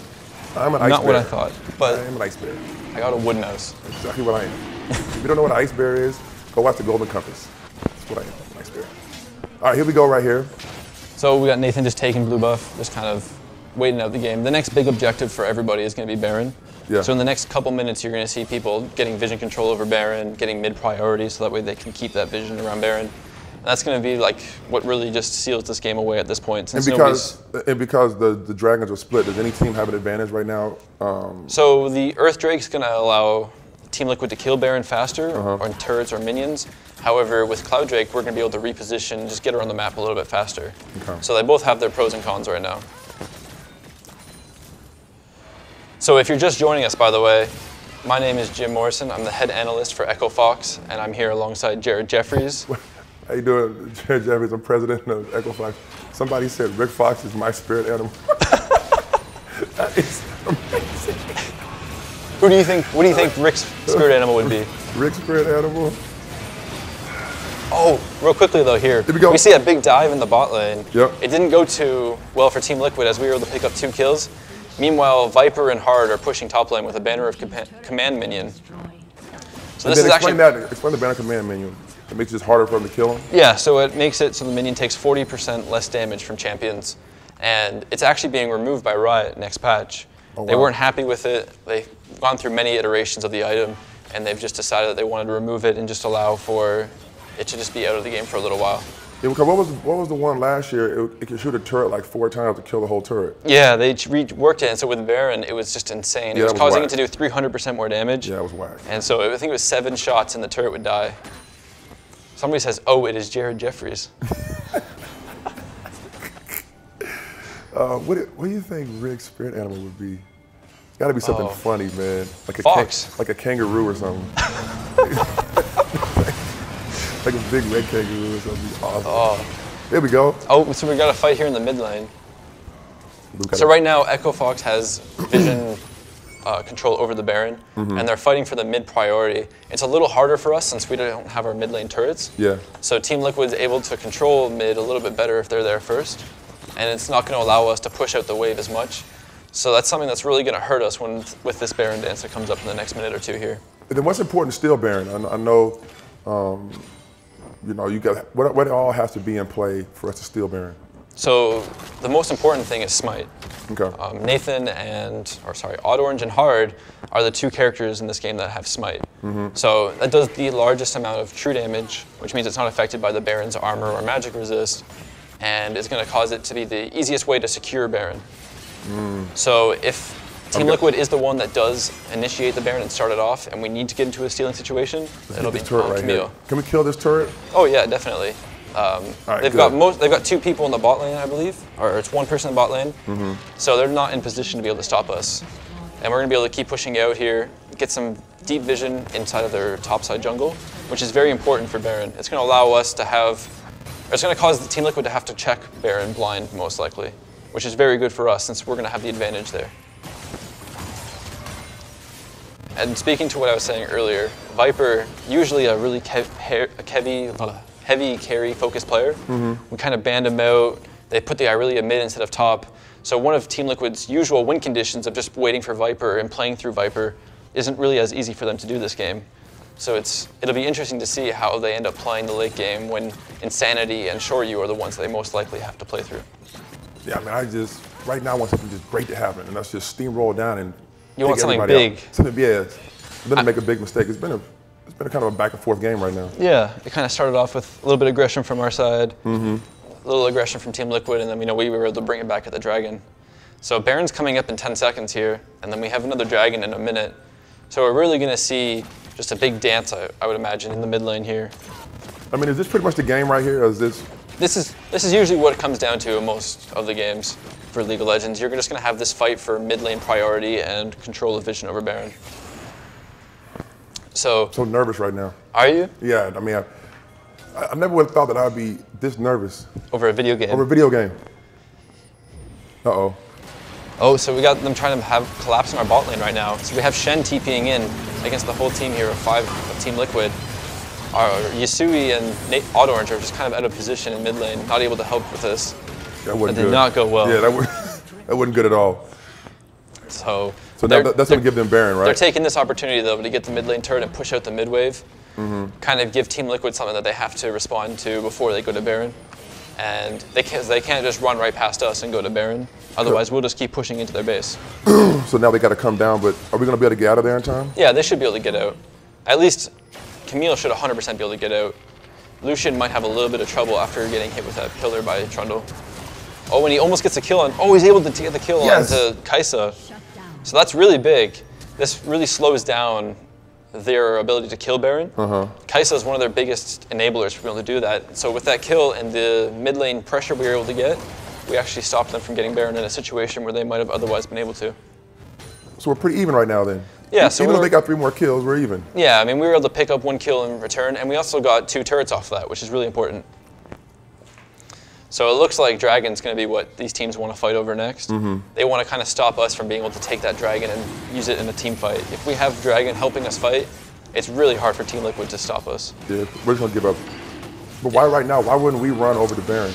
S2: I'm an ice bear.
S1: Not what I thought, but
S2: I am an ice bear.
S1: I got a wood mouse.
S2: That's exactly what I am. If you don't know what an ice bear is, go watch the Golden Compass. That's what I am, an ice bear. All right, here we go right here.
S1: So we got Nathan just taking blue buff, just kind of waiting out the game. The next big objective for everybody is going to be Baron.
S2: Yeah.
S1: So in the next couple minutes, you're going to see people getting vision control over Baron, getting mid priority, so that way they can keep that vision around Baron. And that's going to be like what really just seals this game away at this point. Since
S2: because the dragons are split, does any team have an advantage right now?
S1: So the Earth Drake's going to allow Team Liquid to kill Baron faster on turrets or minions. However, with Cloud Drake, we're going to be able to reposition, just get around the map a little bit faster.
S2: Okay.
S1: So they both have their pros and cons right now. So if you're just joining us, by the way, my name is Jim Morrison. I'm the head analyst for Echo Fox, and I'm here alongside Jared Jeffries.
S2: How you doing, Jared Jeffries? I'm president of Echo Fox. Somebody said Rick Fox is my spirit animal. That is amazing.
S1: What do you think Rick's spirit animal would be?
S2: Rick's spirit animal?
S1: Oh, real quickly though here, we see a big dive in the bot lane.
S2: Yep.
S1: It didn't go too well for Team Liquid as we were able to pick up 2 kills. Meanwhile, Viper and Hard are pushing top lane with a banner of command minion. So this is
S2: explain the banner command minion. It makes it just harder for them to kill them?
S1: Yeah, so it makes it so the minion takes 40% less damage from champions. And it's actually being removed by Riot next patch.
S2: Oh, wow.
S1: They weren't happy with it. They've gone through many iterations of the item, and they've just decided that they wanted to remove it and just allow for it to just be out of the game for a little while.
S2: Yeah, because what was the one last year? It could shoot a turret like 4 times to kill the whole turret.
S1: Yeah, they reworked it, and so with Baron, it was just insane. It was causing it to do 300% more damage.
S2: Yeah, it was whack.
S1: And so I think it was 7 shots and the turret would die. Somebody says, oh, it is Jared Jeffries.
S2: What do you think Rick's spirit animal would be? It's got to be something funny, man. Like a
S1: fox.
S2: Like a kangaroo or something. Like a big red kangaroo or something. Awesome.
S1: Oh.
S2: There we go.
S1: Oh, so we got a fight here in the mid lane. So right now, Echo Fox has vision control over the Baron, and they're fighting for the mid priority. It's a little harder for us since we don't have our mid lane turrets.
S2: Yeah.
S1: So Team Liquid's able to control mid a little bit better if they're there first, and it's not going to allow us to push out the wave as much. So that's something that's really going to hurt us with this Baron dance that comes up in the next minute or two here.
S2: And then what's important to steal Baron? I know, you know, you got what all has to be in play for us to steal Baron.
S1: So the most important thing is Smite.
S2: Okay.
S1: Nathan Odd-Orange and Hard are the two characters in this game that have Smite. So that does the largest amount of true damage, which means it's not affected by the Baron's armor or magic resist, and is going to cause it to be the easiest way to secure Baron. So if Team Liquid is the one that does initiate the Baron and start it off, and we need to get into a stealing situation, it'll be
S2: right
S1: Camille.
S2: Can we kill this turret?
S1: Oh yeah, definitely. They've got two people in the bot lane, I believe, or it's one person in the bot lane. So they're not in position to be able to stop us. And we're going to be able to keep pushing out here, get some deep vision inside of their topside jungle, which is very important for Baron. It's going to allow us to have, or it's going to cause the Team Liquid to have to check Baron blind most likely, which is very good for us since we're going to have the advantage there. And speaking to what I was saying earlier, Viper, usually a really heavy carry focused player. We kind of band him out. They put the Irelia mid instead of top. So one of Team Liquid's usual win conditions of just waiting for Viper and playing through Viper isn't really as easy for them to do this game. So it'll be interesting to see how they end up playing the late game when Insanity and Shoryu are the ones they most likely have to play through.
S2: Yeah, I mean, right now I want something just great to happen, and that's just steamroll down and
S1: you want something big.
S2: Something, yeah. Didn't make a big mistake. It's been a kind of a back and forth game right now.
S1: Yeah, it kind of started off with a little bit of aggression from our side, a little aggression from Team Liquid, and then we were able to bring it back at the Dragon. So Baron's coming up in 10 seconds here, and then we have another Dragon in a minute. So we're really going to see just a big dance, I would imagine, in the mid lane here.
S2: I mean, is this pretty much the game right here, or is this?
S1: This is usually what it comes down to in most of the games for League of Legends. You're just going to have this fight for mid lane priority and control of vision over Baron. So
S2: nervous right now.
S1: Are you?
S2: Yeah, I mean, I never would have thought that I'd be this nervous.
S1: Over a video game?
S2: Over a video game. Uh-oh.
S1: Oh, so we got them trying to collapse in our bot lane right now. So we have Shen TPing in against the whole team here of 5 of Team Liquid. Our Yasui and Odd-Orange are just kind of out of position in mid lane, not able to help with this.
S2: That wouldn't
S1: did not go well.
S2: Yeah, that wasn't good at all.
S1: So
S2: now that's going to give them Baron, right?
S1: They're taking this opportunity, though, to get the mid lane turret and push out the mid wave. Kind of give Team Liquid something that they have to respond to before they go to Baron. And they can't just run right past us and go to Baron. Otherwise, we'll just keep pushing into their base.
S2: So now they got to come down, but are we going to be able to get out of there in time?
S1: Yeah, they should be able to get out. At least Camille should 100% be able to get out. Lucian might have a little bit of trouble after getting hit with that pillar by Trundle. Oh, and he almost gets a kill on. Oh, he's able to get the kill onto Kaisa. So that's really big. This really slows down their ability to kill Baron. Kaisa is one of their biggest enablers for being able to do that. So with that kill and the mid lane pressure we were able to get, we actually stopped them from getting Baron in a situation where they might have otherwise been able to.
S2: So we're pretty even right now then?
S1: Yeah. So
S2: even though they got 3 more kills, we're even?
S1: Yeah, I mean, we were able to pick up 1 kill in return, and we also got 2 turrets off of that, which is really important. So it looks like Dragon's going to be what these teams want to fight over next. They want to kind of stop us from being able to take that Dragon and use it in a team fight. If we have Dragon helping us fight, it's really hard for Team Liquid to stop us.
S2: Yeah, we're just going to give up. But why right now? Why wouldn't we run over to Baron?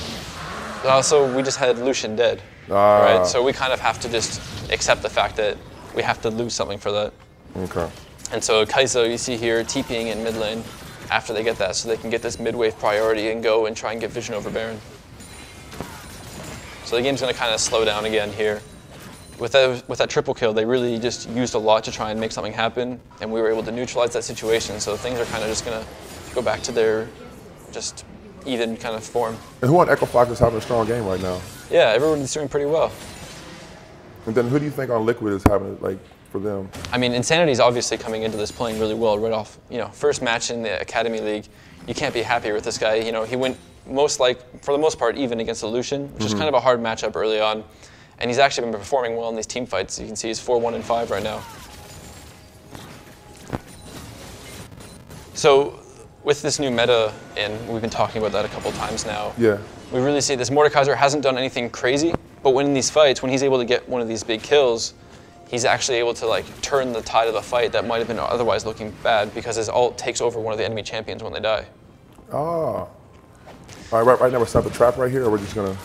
S1: So we just had Lucian dead, right? So we kind of have to just accept the fact that we have to lose something for that.
S2: Okay.
S1: And so Kaizo, you see here, TPing in mid lane after they get that, so they can get this mid-wave priority and go and try and get vision over Baron. So the game's going to kind of slow down again here. With that triple kill, they really just used a lot to try and make something happen, and we were able to neutralize that situation, so things are kind of just going to go back to their just even kind of form.
S2: And who on Echo Fox is having a strong game right now?
S1: Yeah, everyone's doing pretty well.
S2: And then who do you think on Liquid is having it, like, for them?
S1: I mean, Insanity's obviously coming into this playing really well right off. You know, first match in the Academy League, you can't be happier with this guy. You know, he went for the most part, even against the Lucian, which is kind of a hard matchup early on. And he's actually been performing well in these team fights. You can see he's 4-1-5 right now. So with this new meta, and we've been talking about that a couple times now,
S2: yeah,
S1: we really see this Mordekaiser hasn't done anything crazy, but when in these fights, when he's able to get one of these big kills, he's actually able to like turn the tide of the fight that might have been otherwise looking bad because his ult takes over one of the enemy champions when they die.
S2: Oh. All right, right now we're set up the trap right here, or we're just gonna...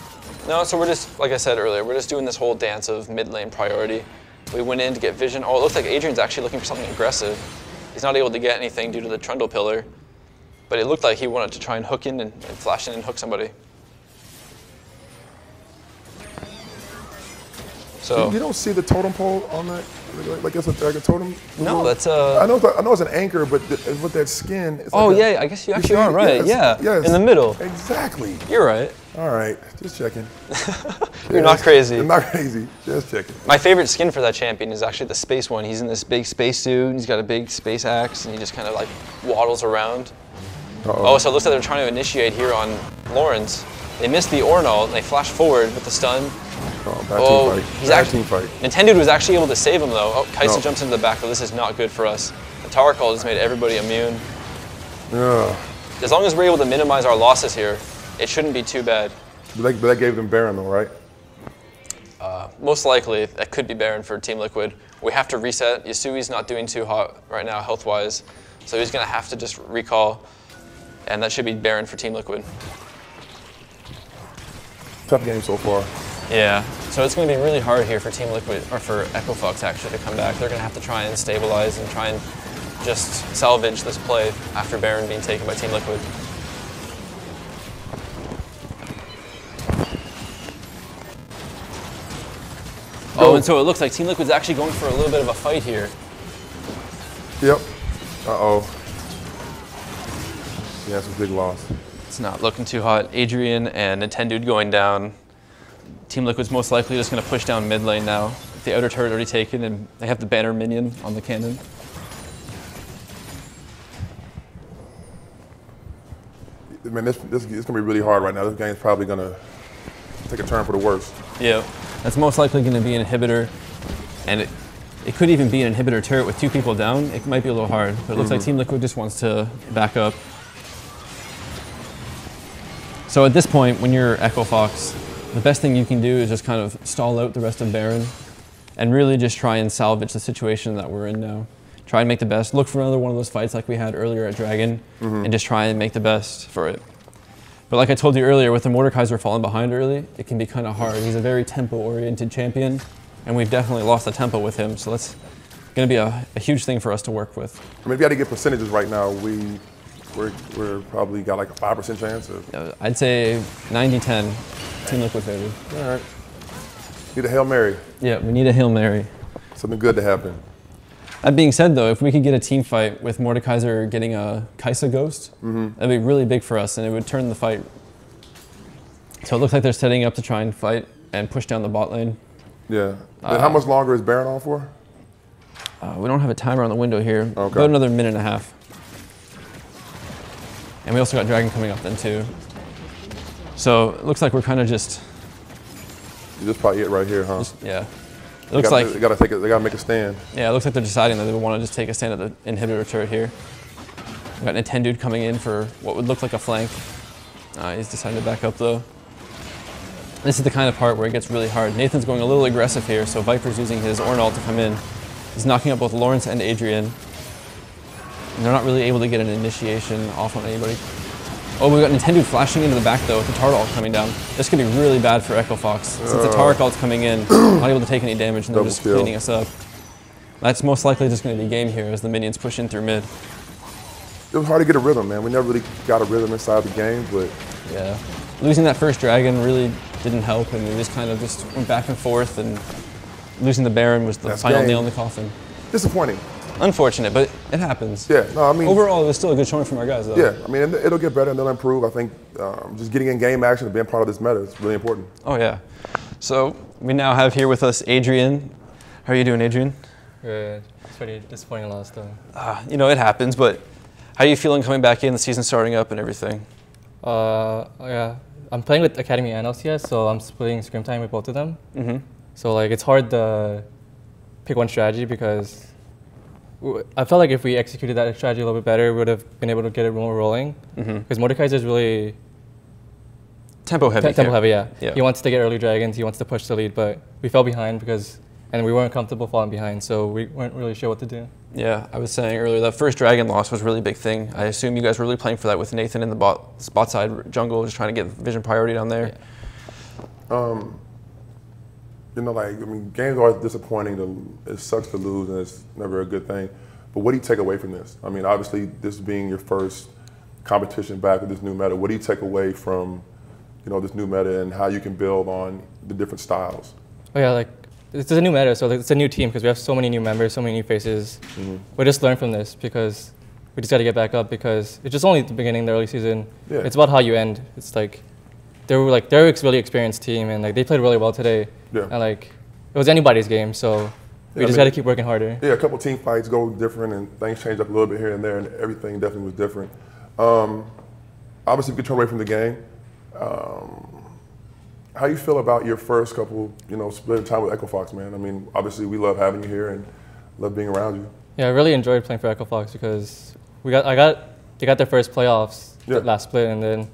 S1: No, so we're just, like I said earlier, we're just doing this whole dance of mid lane priority. We went in to get vision. Oh, it looks like Adrian's actually looking for something aggressive. He's not able to get anything due to the Trundle pillar, but it looked like he wanted to try and hook in and flash in and hook somebody. So
S2: you don't see the totem pole on that, like it's like a totem?
S1: No, that's
S2: I know it's an anchor, but with that skin. It's
S1: oh
S2: like
S1: yeah, I guess you actually are right.
S2: Yes,
S1: yeah, in the middle.
S2: Exactly.
S1: You're right.
S2: All right, just checking.
S1: You're not crazy.
S2: I'm not crazy. Just checking.
S1: My favorite skin for that champion is actually the space one. He's in this big space suit, and he's got a big space axe, and he just kind of like waddles around. Oh, so it looks like they're trying to initiate here on Lawrence. They missed the Ornal, and they flash forward with the stun.
S2: Oh, bad team fight.
S1: Nintendude was actually able to save him though. Oh, Kai'Sa jumps into the back, but this is not good for us. The tower call just made everybody immune.
S2: Yeah.
S1: As long as we're able to minimize our losses here, it shouldn't be too bad.
S2: But that gave them Baron though, right?
S1: Most likely, that could be Baron for Team Liquid. We have to reset. Yasui's not doing too hot right now health-wise, so he's going to have to just recall, and that should be Baron for Team Liquid.
S2: Tough game so far.
S1: Yeah, so it's going to be really hard here for Team Liquid, or for Echo Fox actually, to come back. They're going to have to try and stabilize and try and just salvage this play after Baron being taken by Team Liquid. Oh, and so it looks like Team Liquid's actually going for a little bit of a fight here.
S2: Yep. Uh-oh. Yeah, it's a big loss.
S1: It's not looking too hot. Adrian and Nintendude going down. Team Liquid's most likely just going to push down mid lane now. The outer turret already taken, and they have the banner minion on the cannon.
S2: Man, this is going to be really hard right now. This game's probably going to take a turn for the worse.
S1: Yeah, that's most likely going to be an inhibitor, and it could even be an inhibitor turret with 2 people down. It might be a little hard, but it looks like Team Liquid just wants to back up. So at this point, when you're Echo Fox, the best thing you can do is just kind of stall out the rest of Baron and really just try and salvage the situation that we're in now. Try and make the best. Look for another one of those fights like we had earlier at Dragon and just try and make the best for it. But like I told you earlier, with the Mordekaiser falling behind early, it can be kind of hard. He's a very tempo-oriented champion, and we've definitely lost the tempo with him, so that's going to be a huge thing for us to work with.
S2: I mean, if you got to get percentages right now, we're probably got like a 5% chance of...
S1: I'd say 90-10, Team Liquid favored.
S2: All right. Need a Hail Mary.
S1: Yeah, we need a Hail Mary.
S2: Something good to happen.
S1: That being said, though, if we could get a team fight with Mordekaiser getting a Kai'Sa ghost, that'd be really big for us, and it would turn the fight. So it looks like they're setting up to try and fight and push down the bot lane.
S2: Yeah. And how much longer is Baron on for?
S1: We don't have a timer on the window here.
S2: Okay.
S1: About another minute and a half. And we also got Dragon coming up then, too. So it looks like we're kind of just...
S2: This is probably it right here, huh?
S1: Yeah. It looks like
S2: they gotta make a stand.
S1: Yeah, it looks like they're deciding that they want to just take a stand at the inhibitor turret here. We got Nintendude coming in for what would look like a flank. He's deciding to back up though. This is the kind of part where it gets really hard. Nathan's going a little aggressive here, so Viper's using his Ornal to come in. He's knocking up both Lawrence and Adrian. And they're not really able to get an initiation off on anybody. Oh, we got Nintendude flashing into the back though with the Tard ult coming down. This could be really bad for Echo Fox. Since the Tard ult's coming in, not able to take any damage and they're just cleaning us up. That's most likely just going to be game here as the minions push in through mid.
S2: It was hard to get a rhythm, man. We never really got a rhythm inside the game, but...
S1: Yeah. Losing that first Dragon really didn't help, and we just kind of just went back and forth, and losing the Baron was the final nail in the coffin.
S2: Disappointing.
S1: Unfortunate, but it happens.
S2: Yeah, no, I mean...
S1: Overall, it was still a good showing from our guys, though.
S2: Yeah, I mean, it'll get better and they'll improve. I think just getting in game action and being part of this meta is really important.
S1: Oh, yeah. So, we now have here with us Adrian. How are you doing, Adrian?
S3: Good. It's pretty disappointing loss, though.
S1: You know, it happens, but how are you feeling coming back in, the season starting up and everything?
S3: Yeah. I'm playing with Academy and LCS, so I'm splitting scrim time with both of them. So, like, it's hard to pick one strategy because I felt like if we executed that strategy a little bit better, we would have been able to get it more rolling. Because Mordekaiser is really
S1: tempo heavy.
S3: Tempo heavy, yeah. He wants to get early dragons. He wants to push the lead, but we fell behind because and we weren't comfortable falling behind, so we weren't really sure what to do.
S1: Yeah, I was saying earlier that first Dragon loss was a really big thing. I assume you guys were really playing for that with Nathan in the bot side jungle, just trying to get vision priority down there.
S3: Yeah.
S2: You know, like, I mean, games are disappointing. It sucks to lose, and it's never a good thing. But what do you take away from this? I mean, obviously, this being your first competition back with this new meta, what do you take away from, you know, this new meta and how you can build on the different styles?
S3: Oh yeah, like it's a new meta, so like, it's a new team because we have so many new members, so many new faces. We just learn from this because we just got to get back up because it's just only the beginning, the early season.
S2: Yeah.
S3: It's about how you end. It's like they're a really experienced team and like they played really well today.
S2: Yeah.
S3: And like it was anybody's game, so we just got to keep working harder.
S2: Yeah, a couple team fights go different and things change up a little bit here and there, and everything definitely was different. Obviously, we could turn away from the game. How you feel about your first couple, you know, split time with Echo Fox, man? I mean, obviously, we love having you here and love being around you.
S3: Yeah, I really enjoyed playing for Echo Fox because they got their first playoffs last split, and then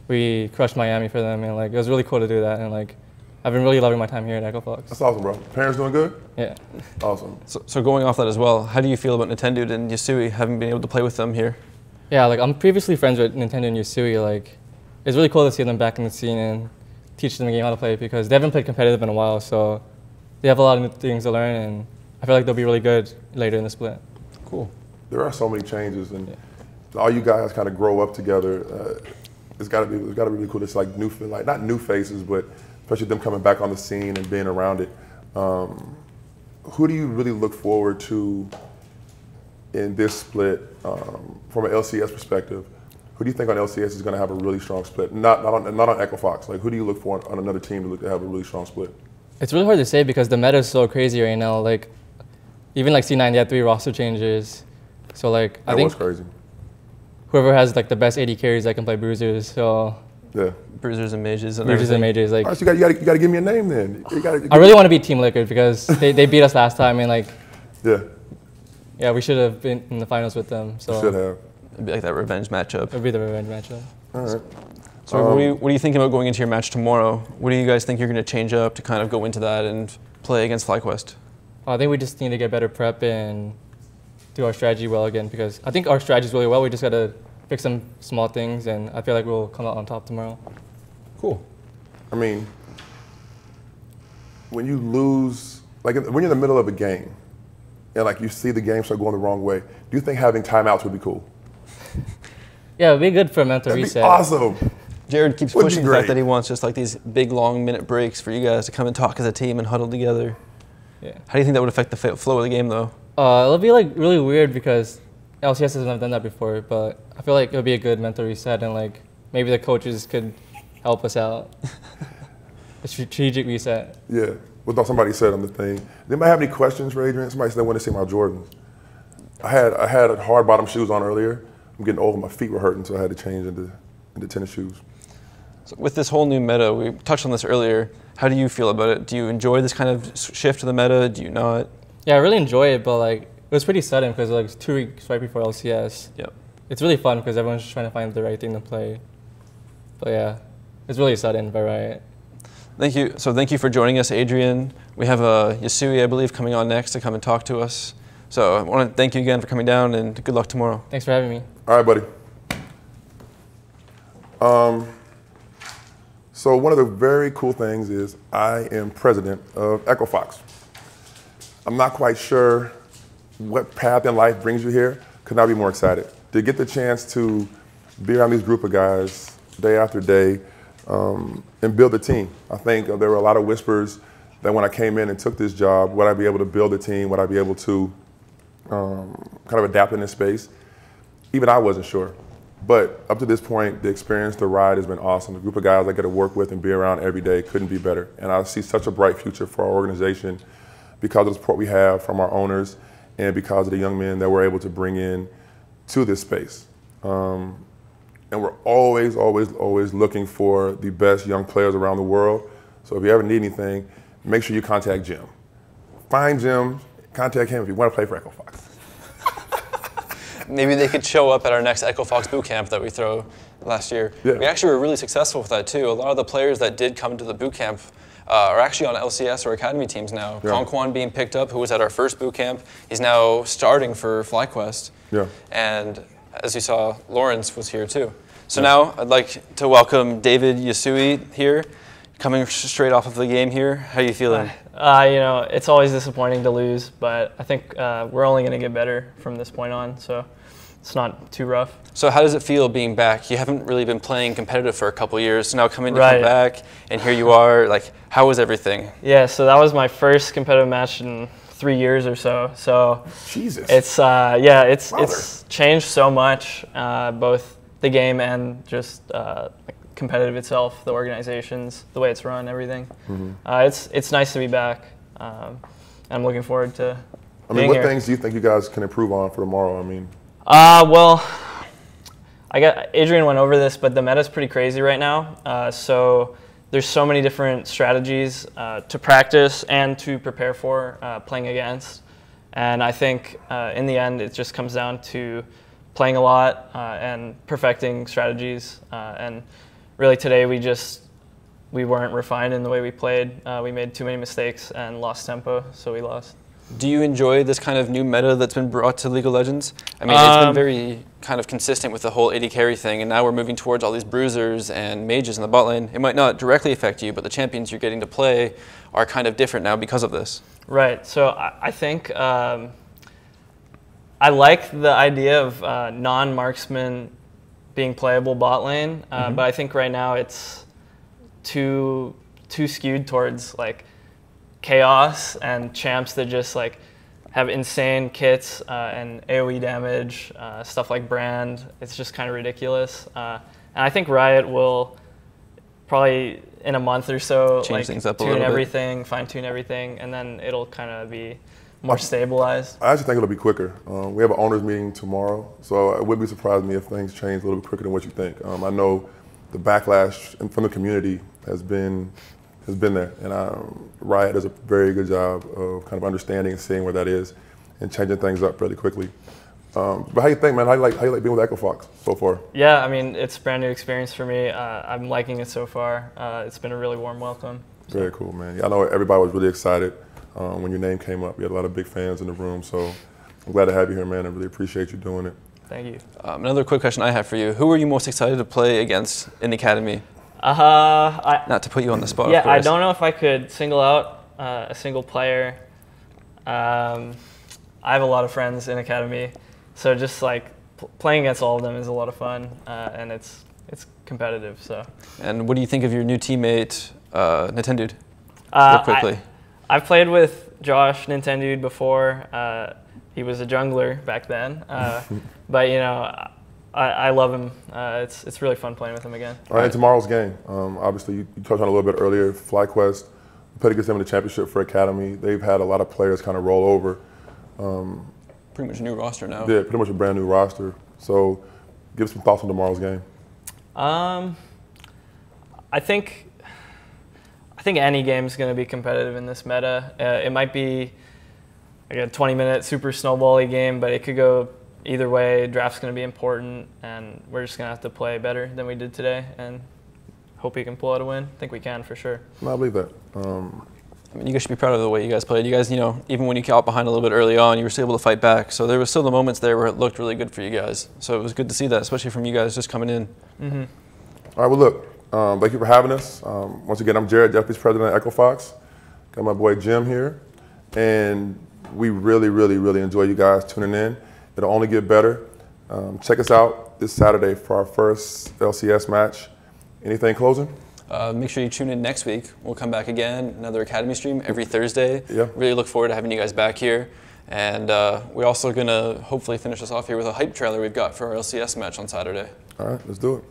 S3: we crushed Miami for them, and like it was really cool to do that, and like I've been really loving my time here at Echo Fox.
S2: That's awesome, bro. Parents doing good?
S3: Yeah.
S2: Awesome.
S1: So going off that as well, how do you feel about Nintendo and Yasui, having been able to play with them here?
S3: Yeah, like I'm previously friends with Nintendo and Yasui. Like it's really cool to see them back in the scene and teach them the game how to play because they haven't played competitive in a while, so they have a lot of new things to learn, and I feel like they'll be really good later in the split.
S1: Cool.
S2: There are so many changes, and all you guys kind of grow up together. It's got to be really cool. It's like not new faces, but especially them coming back on the scene and being around it. Who do you really look forward to in this split from an LCS perspective? Who do you think on LCS is going to have a really strong split? Not on Echo Fox. Like, who do you look for on another team to have a really strong split?
S3: It's really hard to say because the meta is so crazy right now. Like, even like C9, they had 3 roster changes. So like, I think
S2: crazy.
S3: Whoever has like the best AD carries that can play bruisers. So
S2: yeah,
S1: bruisers and mages.
S3: Like,
S2: right, so you got to give me a name then.
S3: I really want to beat Team Liquid because they beat us last time, and like yeah, we should have been in the finals with them. So
S2: should have.
S1: It'd be like that revenge matchup.
S3: It'd be the revenge matchup.
S2: All right.
S1: So what are you thinking about going into your match tomorrow? What do you guys think you're going to change up to kind of go into that and play against FlyQuest?
S3: I think we just need to get better prep and do our strategy well again because I think our strategy is really well. We just got to fix some small things, and I feel like we'll come out on top tomorrow.
S1: Cool.
S2: I mean, when you lose, like when you're in the middle of a game, and like you see the game start going the wrong way, do you think having timeouts would be cool?
S3: Yeah, it'd be good for a mental
S2: That'd
S3: reset.
S2: Be awesome.
S1: Jared keeps pushing the fact that he wants just like these big, long minute breaks for you guys to come and talk as a team and huddle together.
S3: Yeah.
S1: How do you think that would affect the flow of the game, though?
S3: It'll be like really weird because LCS hasn't done that before, but I feel like it'll be a good mental reset, and like maybe the coaches could help us out. A strategic reset.
S2: Yeah. What somebody said on the thing. Anybody have any questions for Adrian? Somebody said they wanted to see my Jordans. I had hard bottom shoes on earlier. I'm getting old, my feet were hurting, so I had to change into tennis shoes.
S1: So with this whole new meta, we touched on this earlier. How do you feel about it? Do you enjoy this kind of shift to the meta? Do you not?
S3: Yeah, I really enjoy it, but like it was pretty sudden because like it's 2 weeks right before LCS.
S1: Yep.
S3: It's really fun because everyone's just trying to find the right thing to play. But yeah, it's really sudden, but right.
S1: Thank you. So thank you for joining us, Adrian. We have Yasui, I believe, coming on next to come and talk to us. So I want to thank you again for coming down, and good luck tomorrow.
S3: Thanks for having me.
S2: All right, buddy. So one of the very cool things is I am president of Echo Fox. I'm not quite sure what path in life brings you here. Could not be more excited to get the chance to be around these group of guys day after day and build a team. I think there were a lot of whispers that when I came in and took this job, would I be able to build a team? Would I be able to kind of adapt in this space? Even I wasn't sure. But up to this point, the experience, the ride has been awesome. The group of guys I get to work with and be around every day couldn't be better. And I see such a bright future for our organization because of the support we have from our owners and because of the young men that we're able to bring in to this space. And we're always, always, always looking for the best young players around the world. So if you ever need anything, make sure you contact Jim. Find Jim, contact him if you want to play for Echo Fox.
S1: Maybe they could show up at our next Echo Fox boot camp that we throw last year.
S2: Yeah.
S1: We actually were really successful with that too. A lot of the players that did come to the boot camp are actually on LCS or academy teams now.
S2: Yeah.
S1: Conquan being picked up, who was at our first boot camp, he's now starting for FlyQuest.
S2: Yeah.
S1: And as you saw, Lawrence was here too. So now I'd like to welcome David Yasui here, coming straight off of the game here. How are you feeling?
S4: It's always disappointing to lose, but I think we're only going to get better from this point on, so it's not too rough.
S1: So how does it feel being back? You haven't really been playing competitive for a couple years, so now coming to
S4: Right.
S1: come back, and here you are. Like, how was everything?
S4: Yeah, so that was my first competitive match in 3 years or so. So
S2: Jesus.
S4: it's changed so much, both the game and just competitive itself, the organizations, the way it's run, everything. It's nice to be back. I'm looking forward to.
S2: I mean, what things do you think you guys can improve on for tomorrow? I mean,
S4: well, Adrian went over this, but the meta's pretty crazy right now. So there's so many different strategies to practice and to prepare for playing against. And I think in the end, it just comes down to playing a lot and perfecting strategies. And really today, we weren't refined in the way we played. We made too many mistakes and lost tempo, so we lost.
S1: Do you enjoy this kind of new meta that's been brought to League of Legends? I mean, it's been very kind of consistent with the whole AD carry thing, and now we're moving towards all these bruisers and mages in the bot lane. It might not directly affect you, but the champions you're getting to play are kind of different now because of this.
S4: Right. So I think I like the idea of non-marksman being playable bot lane, but I think right now it's too skewed towards like chaos and champs that just like have insane kits and AoE damage, stuff like Brand. It's just kind of ridiculous. And I think Riot will probably in a month or so
S1: change things up a
S4: tune
S1: little
S4: everything, fine tune everything, and then it'll kind of be more stabilized.
S2: I actually think it'll be quicker. We have an owners meeting tomorrow, so it wouldn't be surprised me if things change a little bit quicker than what you think. I know the backlash from the community has been there, and Riot does a very good job of kind of understanding and seeing where that is and changing things up really quickly. But how you think, man? How you like being with Echo Fox so far?
S4: Yeah, I mean, it's a brand new experience for me. I'm liking it so far. It's been a really warm welcome. So.
S2: Very cool, man. Yeah, I know everybody was really excited when your name came up. We had a lot of big fans in the room, so I'm glad to have you here, man. I really appreciate you doing it.
S4: Thank you.
S1: Another quick question I have for you. Who are you most excited to play against in the Academy? Not to put you on the spot,
S4: yeah,
S1: of course.
S4: I don't know if I could single out a single player. I have a lot of friends in Academy, so just like playing against all of them is a lot of fun, and it's competitive. So.
S1: And what do you think of your new teammate, Nintendo? Real quickly.
S4: I've played with Josh Nintendo before. He was a jungler back then, but you know. I love him. It's really fun playing with him again.
S2: All right, and tomorrow's game. Obviously, you touched on it a little bit earlier. FlyQuest played against them in the championship for Academy. They've had a lot of players kind of roll over.
S1: Pretty much a new roster now.
S2: Yeah, pretty much a brand new roster. So, give some thoughts on tomorrow's game.
S4: I think any game is going to be competitive in this meta. It might be like a 20-minute super snowball-y game, but it could go either way. Draft's going to be important, and we're just going to have to play better than we did today and hope we can pull out a win. I think we can for sure.
S2: No, I believe that.
S1: I mean, you guys should be proud of the way you guys played. You guys, you know, even when you got behind a little bit early on, you were still able to fight back. So there was still the moments there where it looked really good for you guys. So it was good to see that, especially from you guys just coming in.
S4: Mm-hmm.
S2: All right, well, look, thank you for having us. Once again, I'm Jared, Deputy President of Echo Fox. Got my boy Jim here, and we really, really, really enjoy you guys tuning in. It'll only get better. Check us out this Saturday for our first LCS match. Anything closing?
S1: Make sure you tune in next week. We'll come back again, another Academy stream every Thursday.
S2: Yeah.
S1: Really look forward to having you guys back here. And we're also going to hopefully finish us off here with a hype trailer we've got for our LCS match on Saturday.
S2: All right, let's do it.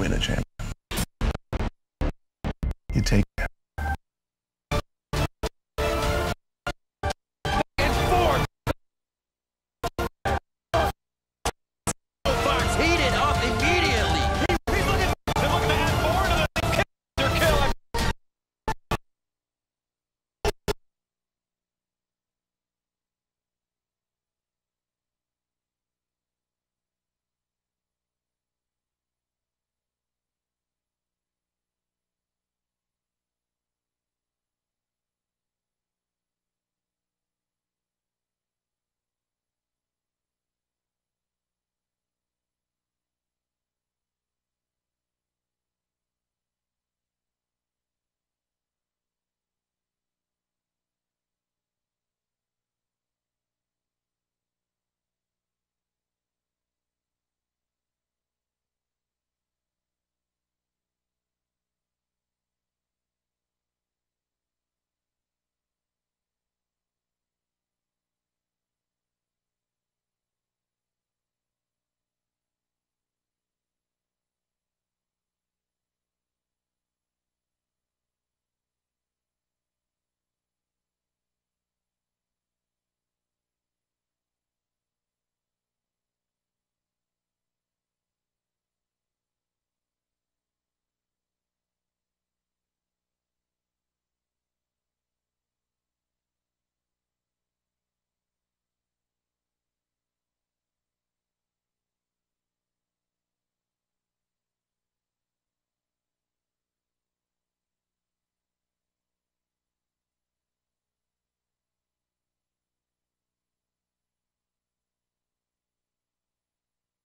S5: win a champion. You take